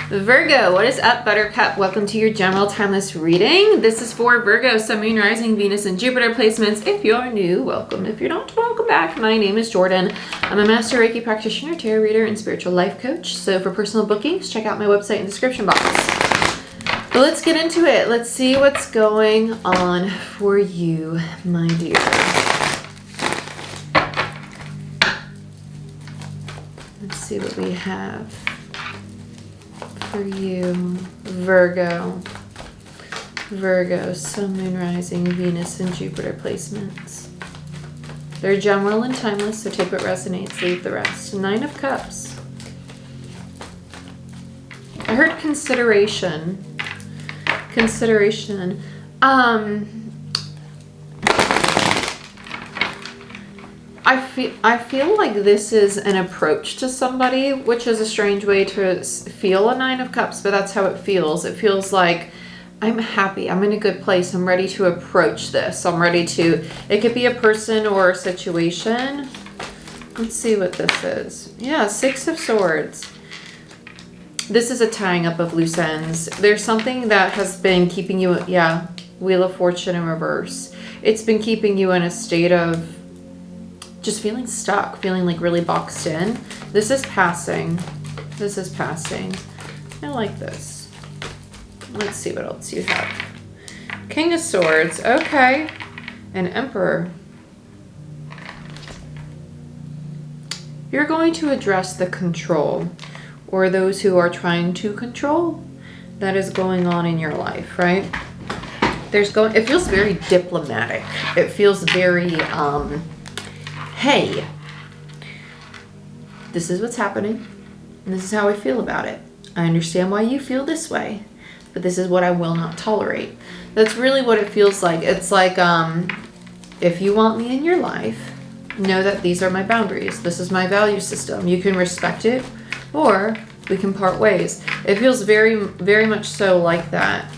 Virgo, what is up, Buttercup? Welcome to your general timeless reading. This is for Virgo, Sun, Moon, Rising, Venus, and Jupiter placements. If you're new, welcome. If you're not, welcome back. My name is Jordyn. I'm a Master Reiki practitioner, tarot reader, and spiritual life coach. So for personal bookings, check out my website in the description box. But let's get into it. Let's see what's going on for you, my dear. Let's see what we have for you, Virgo. Virgo, Sun, Moon, Rising, Venus, and Jupiter placements. They're general and timeless, so take what resonates, leave the rest. Nine of Cups. I heard consideration. Consideration. I feel like this is an approach to somebody, which is a strange way to feel a Nine of Cups, but that's how it feels. It feels like I'm happy. I'm in a good place. I'm ready to approach this. I'm ready to, it could be a person or a situation. Let's see what this is. Yeah, Six of Swords. This is a tying up of loose ends. There's something that has been keeping you, yeah, Wheel of Fortune in reverse. It's been keeping you in a state of just feeling stuck, feeling like really boxed in. This is passing. This is passing. I like this. Let's see what else you have. King of Swords. Okay. And Emperor. You're going to address the control, or those who are trying to control, that is going on in your life, right? It feels very diplomatic. It feels very, hey, this is what's happening, and this is how I feel about it. I understand why you feel this way, but this is what I will not tolerate. That's really what it feels like. It's like, if you want me in your life, know that these are my boundaries. This is my value system. You can respect it, or we can part ways. It feels very, very much so like that.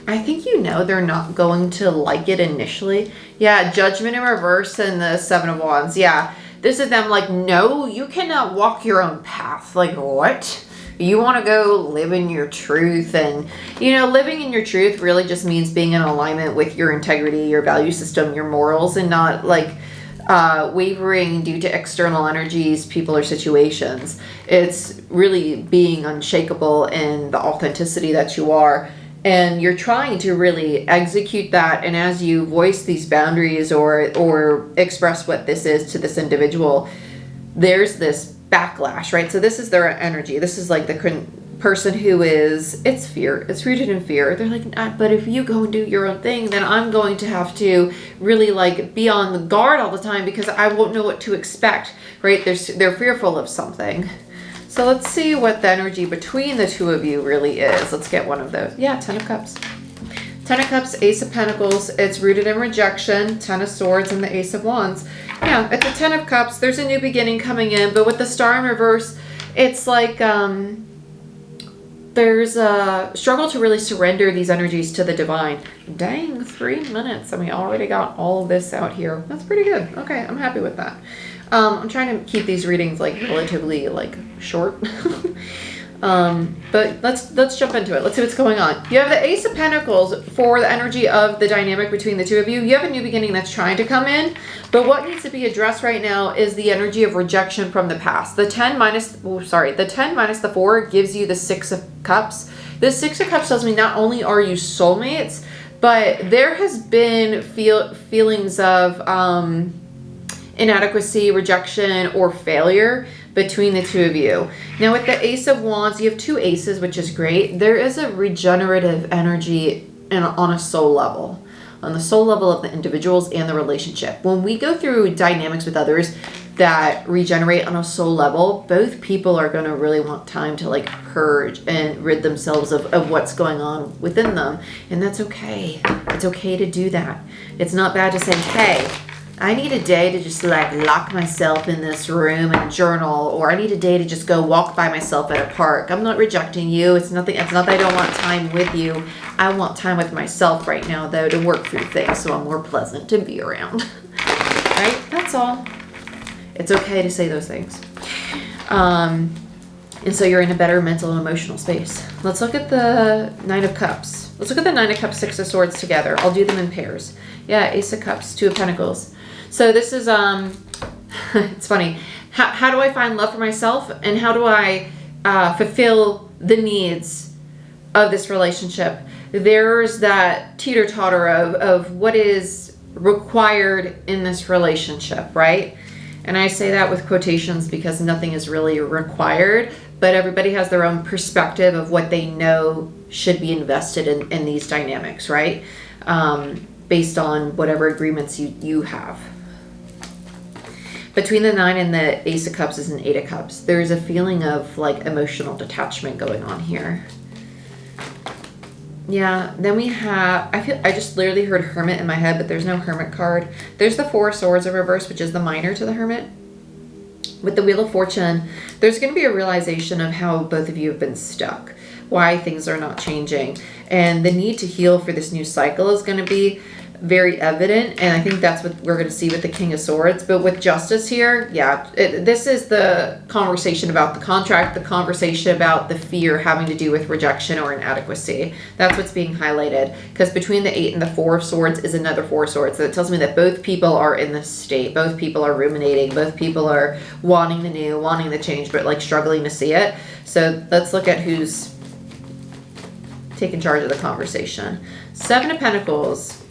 I think you know they're not going to like it initially. Yeah, Judgment in reverse and the Seven of Wands. Yeah, this is them like, no, you cannot walk your own path. Like, what? You want to go live in your truth. And, you know, living in your truth really just means being in alignment with your integrity, your value system, your morals, and not like wavering due to external energies, people, or situations. It's really being unshakable in the authenticity that you are. And you're trying to really execute that. And as you voice these boundaries or express what this is to this individual, there's this backlash, right? So this is their energy. This is like the person who is, it's fear. It's rooted in fear. They're like, but if you go and do your own thing, then I'm going to have to really like be on the guard all the time because I won't know what to expect, right? They're fearful of something. So let's see what the energy between the two of you really is. Let's get one of those. Yeah, Ten of Cups. Ten of Cups, Ace of Pentacles. It's rooted in rejection. Ten of Swords and the Ace of Wands. Yeah, it's a Ten of Cups. There's a new beginning coming in. But with the Star in reverse, it's like there's a struggle to really surrender these energies to the divine. Dang, 3 minutes. And we already got all of this out here. That's pretty good. Okay, I'm happy with that. I'm trying to keep these readings like relatively like short. But let's jump into it. Let's see what's going on. You have the Ace of Pentacles for the energy of the dynamic between the two of you. You have a new beginning that's trying to come in, but what needs to be addressed right now is the energy of rejection from the past. The 10 minus the 4 gives you the Six of Cups. The Six of Cups tells me not only are you soulmates, but there has been feelings of inadequacy, rejection, or failure between the two of you. Now with the Ace of Wands, you have two aces, which is great. There is a regenerative energy on a soul level, on the soul level of the individuals and the relationship. When we go through dynamics with others that regenerate on a soul level, both people are going to really want time to like purge and rid themselves of what's going on within them. And that's okay. It's okay to do that. It's not bad to say, hey, I need a day to just like lock myself in this room and journal, or I need a day to just go walk by myself at a park. I'm not rejecting you. It's not that I don't want time with you. I want time with myself right now though to work through things so I'm more pleasant to be around. Right? That's all. It's okay to say those things. And so you're in a better mental and emotional space. Let's look at the Nine of Cups. Let's look at the Nine of Cups, Six of Swords together. I'll do them in pairs. Yeah, Ace of Cups, Two of Pentacles. So this is, it's funny. How do I find love for myself? And how do I fulfill the needs of this relationship? There's that teeter-totter of what is required in this relationship, right? And I say that with quotations because nothing is really required, but everybody has their own perspective of what they know should be invested in these dynamics, right? Based on whatever agreements you have. Between the Nine and the Ace of Cups is an Eight of Cups. There's a feeling of like emotional detachment going on here. Yeah, then we have, I just literally heard Hermit in my head, but there's no Hermit card. There's the Four of Swords in reverse, which is the minor to the Hermit. With the Wheel of Fortune, there's going to be a realization of how both of you have been stuck, why things are not changing, and the need to heal for this new cycle is going to be very evident, and I think that's what we're going to see with the King of Swords. But with Justice here, yeah, this is the conversation about the contract, the conversation about the fear having to do with rejection or inadequacy. That's what's being highlighted, because between the Eight and the Four of Swords is another Four of Swords. So it tells me that both people are in this state. Both people are ruminating. Both people are wanting the new, wanting the change, but like struggling to see it. So let's look at who's taking charge of the conversation. Seven of Pentacles.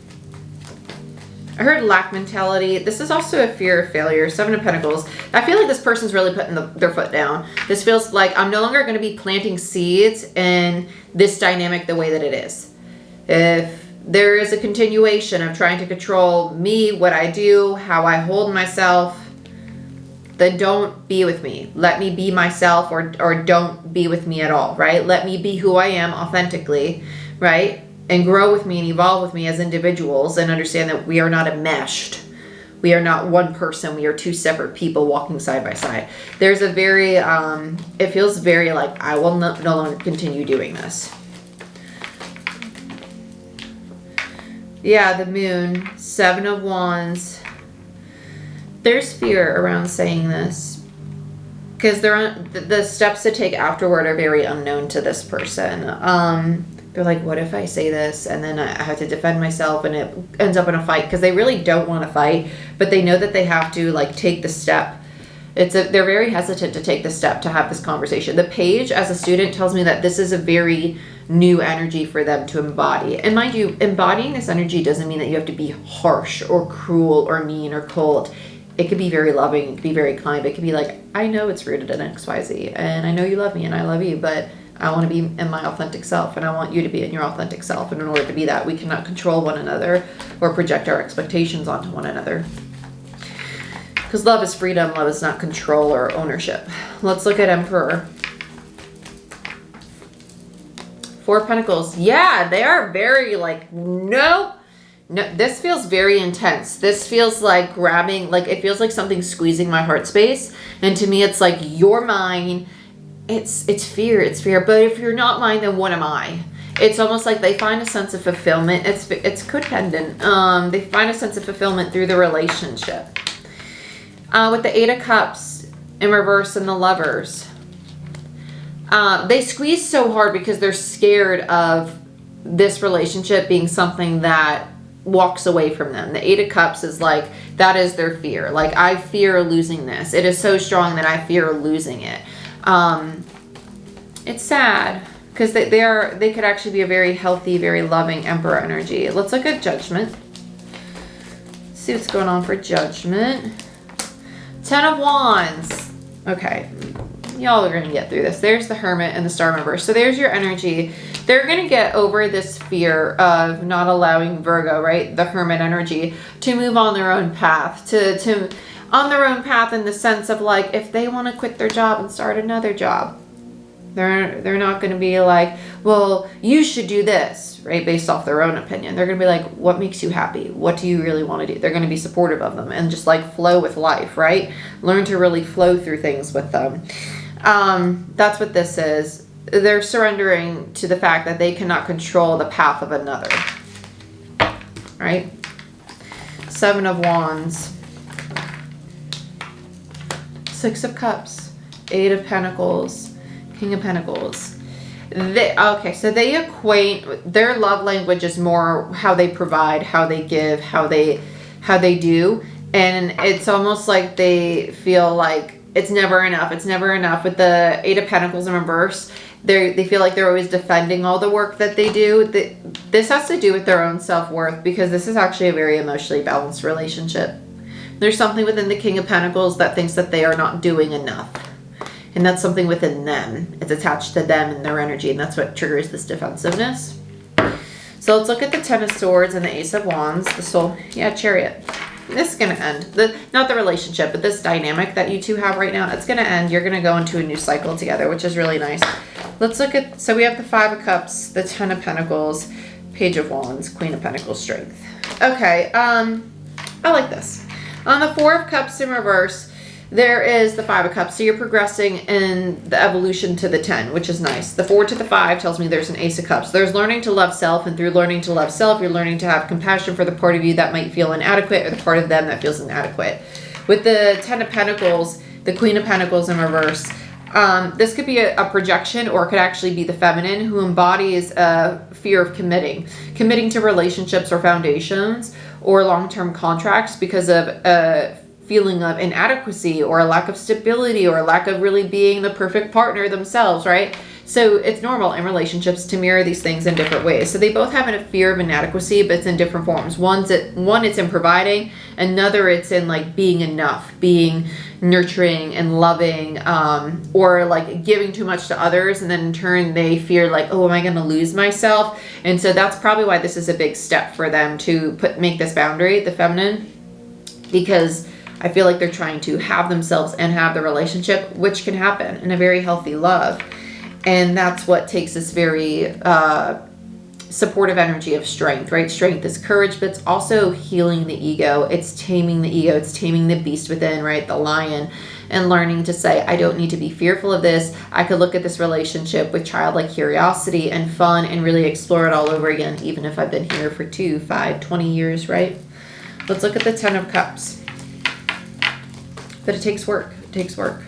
I heard lack mentality. This is also a fear of failure. Seven of Pentacles. I feel like this person's really putting their foot down. This feels like I'm no longer going to be planting seeds in this dynamic the way that it is. If there is a continuation of trying to control me, what I do, how I hold myself, then don't be with me. Let me be myself, or don't be with me at all, right? Let me be who I am authentically, right? And grow with me and evolve with me as individuals, and understand that we are not enmeshed. We are not one person. We are two separate people walking side by side. There's a very, it feels very like I will no longer continue doing this. Yeah, the Moon, Seven of Wands. There's fear around saying this, because the steps to take afterward are very unknown to this person. They're like, what if I say this and then I have to defend myself and it ends up in a fight? Because they really don't want to fight, but they know that they have to like take the step. They're very hesitant to take the step to have this conversation. The Page as a student tells me that this is a very new energy for them to embody. And mind you, embodying this energy doesn't mean that you have to be harsh or cruel or mean or cold. It could be very loving, it could be very kind. It could be like, I know it's rooted in XYZ, and I know you love me and I love you, but I want to be in my authentic self, and I want you to be in your authentic self. And in order to be that, we cannot control one another or project our expectations onto one another. Because love is freedom. Love is not control or ownership. Let's look at Emperor. Four of Pentacles. Yeah, they are very like, no, this feels very intense. This feels like grabbing, like it feels like something squeezing my heart space. And to me, it's like, you're mine. It's fear, but if you're not mine, then what am I? It's almost like they find a sense of fulfillment. It's codependent. They find a sense of fulfillment through the relationship. With the Eight of Cups in reverse and the Lovers, they squeeze so hard because they're scared of this relationship being something that walks away from them. The Eight of Cups is like, that is their fear. Like, I fear losing this. It is so strong that I fear losing it. It's sad because they could actually be a very healthy, very loving Emperor energy. Let's look at Judgment. Let's see what's going on for Judgment. Ten of Wands. Okay, y'all are gonna get through this. There's the Hermit and the Star in reverse. So there's your energy. They're gonna get over this fear of not allowing Virgo, right, the Hermit energy, to move on their own path, on their own path, in the sense of like, if they want to quit their job and start another job, they're not going to be like, well, you should do this, right, based off their own opinion. They're going to be like, what makes you happy? What do you really want to do? They're going to be supportive of them and just like flow with life, right? Learn to really flow through things with them. That's what this is. They're surrendering to the fact that they cannot control the path of another, right? Seven of Wands. Six of Cups. Eight of Pentacles, King of Pentacles. Okay, so they equate, their love language is more how they provide, how they give, how they do. And it's almost like they feel like it's never enough. It's never enough. With the Eight of Pentacles in reverse, they feel like they're always defending all the work that they do. This has to do with their own self-worth, because this is actually a very emotionally balanced relationship. There's something within the King of Pentacles that thinks that they are not doing enough. And that's something within them. It's attached to them and their energy, and that's what triggers this defensiveness. So let's look at the Ten of Swords and the Ace of Wands. The soul, yeah, Chariot. This is going to end. Not the relationship, but this dynamic that you two have right now, it's going to end. You're going to go into a new cycle together, which is really nice. Let's look at, so we have the Five of Cups, the Ten of Pentacles, Page of Wands, Queen of Pentacles, Strength. Okay, I like this. On the Four of Cups in reverse, there is the Five of Cups. So you're progressing in the evolution to the 10, which is nice. The 4 to the 5 tells me there's an Ace of Cups. There's learning to love self, and through learning to love self, you're learning to have compassion for the part of you that might feel inadequate, or the part of them that feels inadequate. With the 10 of Pentacles, the Queen of Pentacles in reverse, this could be a projection, or it could actually be the feminine who embodies a fear of committing to relationships or foundations or long-term contracts because of a feeling of inadequacy or a lack of stability or a lack of really being the perfect partner themselves, right? So it's normal in relationships to mirror these things in different ways. So they both have a fear of inadequacy, but it's in different forms. One, it's in providing. Another, it's in like being enough, being nurturing and loving, or like giving too much to others. And then in turn, they fear like, oh, am I going to lose myself? And so that's probably why this is a big step for them to make this boundary, the feminine, because I feel like they're trying to have themselves and have the relationship, which can happen in a very healthy love. And that's what takes this very supportive energy of strength, right? Strength is courage, but it's also healing the ego. It's taming the ego. It's taming the beast within, right? The lion, and learning to say, I don't need to be fearful of this. I could look at this relationship with childlike curiosity and fun and really explore it all over again, even if I've been here for 2, 5, 20 years, right? Let's look at the Ten of Cups. But it takes work. It takes work.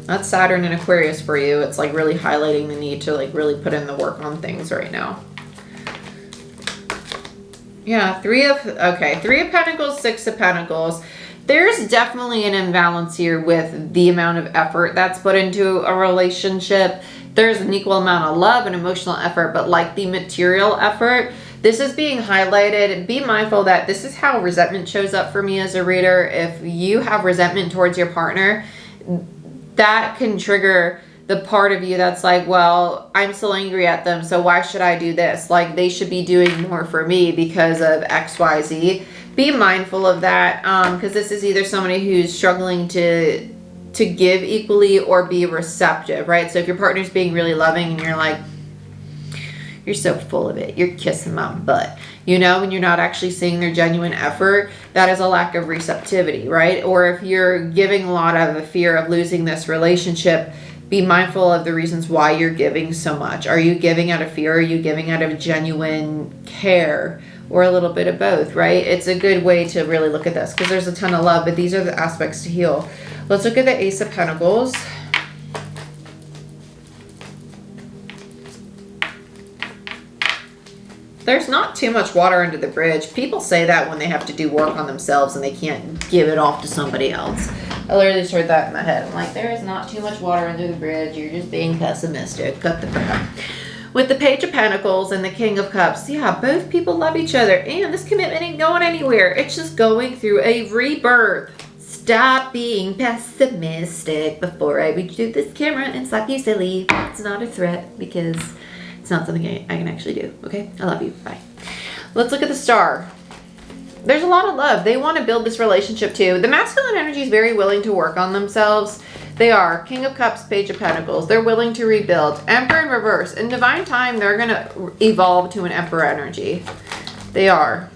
That's Saturn and Aquarius for you. It's like really highlighting the need to like really put in the work on things right now. Yeah, Three of Pentacles, Six of Pentacles. There's definitely an imbalance here with the amount of effort that's put into a relationship. There's an equal amount of love and emotional effort, but like the material effort, this is being highlighted. Be mindful that this is how resentment shows up for me as a reader. If you have resentment towards your partner, that can trigger the part of you that's like, well, I'm still angry at them, so why should I do this? Like, they should be doing more for me because of X, Y, Z. Be mindful of that, because this is either somebody who's struggling to give equally or be receptive, right? So if your partner's being really loving and you're like, you're so full of it, you're kissing my butt, you know, and you're not actually seeing their genuine effort, that is a lack of receptivity, right? Or if you're giving a lot of the fear of losing this relationship, be mindful of the reasons why you're giving so much. Are you giving out of fear? Are you giving out of genuine care? Or a little bit of both, right? It's a good way to really look at this because there's a ton of love, but these are the aspects to heal. Let's look at the Ace of Pentacles. There's not too much water under the bridge. People say that when they have to do work on themselves and they can't give it off to somebody else. I literally just heard that in my head. I'm like, there is not too much water under the bridge. You're just being pessimistic. Cut the crap. With the Page of Pentacles and the King of Cups, yeah, both people love each other. And this commitment ain't going anywhere. It's just going through a rebirth. Stop being pessimistic before I reach through this camera and slap you silly. It's not a threat because it's not something I can actually do. Okay? I love you. Bye. Let's look at the Star. There's a lot of love. They want to build this relationship too. The masculine energy is very willing to work on themselves. They are King of Cups, Page of Pentacles. They're willing to rebuild. Emperor in reverse. In divine time, they're going to evolve to an Emperor energy. They are.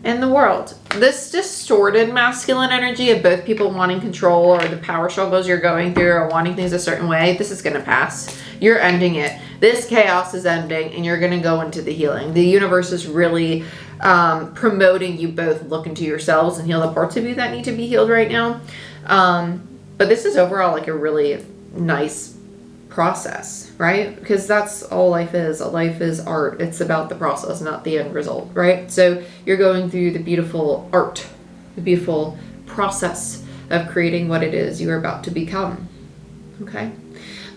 In the World. This distorted masculine energy of both people wanting control or the power struggles you're going through or wanting things a certain way, this is going to pass. You're ending it. This chaos is ending and you're going to go into the healing. The universe is really promoting you both look into yourselves and heal the parts of you that need to be healed right now. But this is overall like a really nice process, right? Because that's all life is. Life is art. It's about the process, not the end result, right? So you're going through the beautiful art, the beautiful process of creating what it is you are about to become. Okay?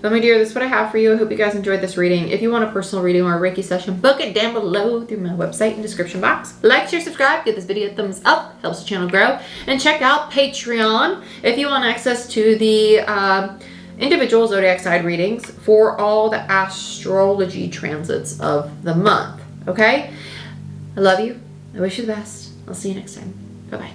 But my dear, this is what I have for you. I hope you guys enjoyed this reading. If you want a personal reading or a Reiki session, book it down below through my website and description box. Like, share, subscribe, give this video a thumbs up, helps the channel grow. And check out Patreon if you want access to the individual zodiac side readings for all the astrology transits of the month. Okay? I love you. I wish you the best. I'll see you next time. Bye-bye.